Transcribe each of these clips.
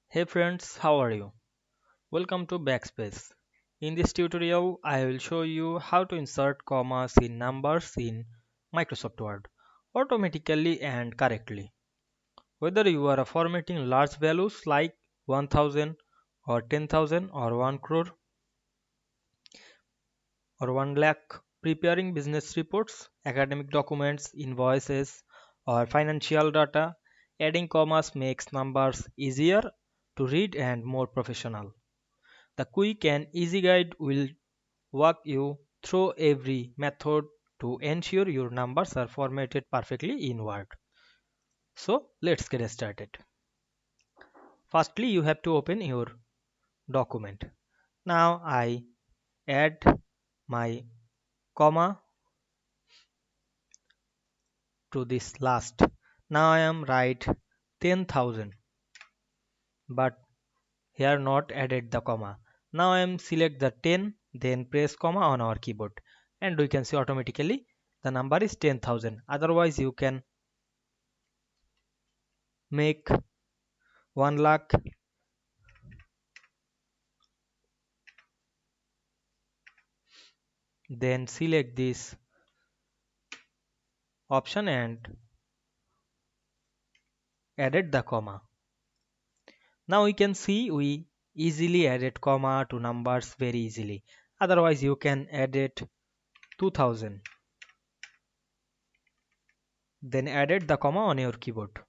Hey friends, how are you? Welcome to Backspace. In this tutorial, I will show you how to insert commas in numbers in Microsoft Word automatically and correctly. Whether you are formatting large values like 1000 or 10,000 or 1 crore or 1 lakh, preparing business reports, academic documents, invoices, or financial data, adding commas makes numbers easier to read and more professional. The quick and easy guide will walk you through every method to ensure your numbers are formatted perfectly in Word. So let's get started. Firstly, you have to open your document. Now I add my comma to this last. Now I am write 10,000 but here not added the comma. Now I am select the 10 then press comma on our keyboard and we can see automatically the number is 10,000. Otherwise you can make 1 lakh then select this option and added the comma. Now we can see we easily added comma to numbers very easily. Otherwise you can add it 2000 then added the comma on your keyboard.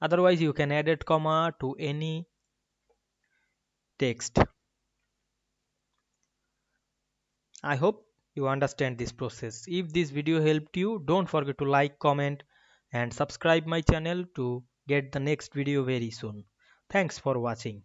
Otherwise you can add it comma to any text. I hope you understand this process. If this video helped you, don't forget to like, comment and subscribe my channel to get the next video very soon. Thanks for watching.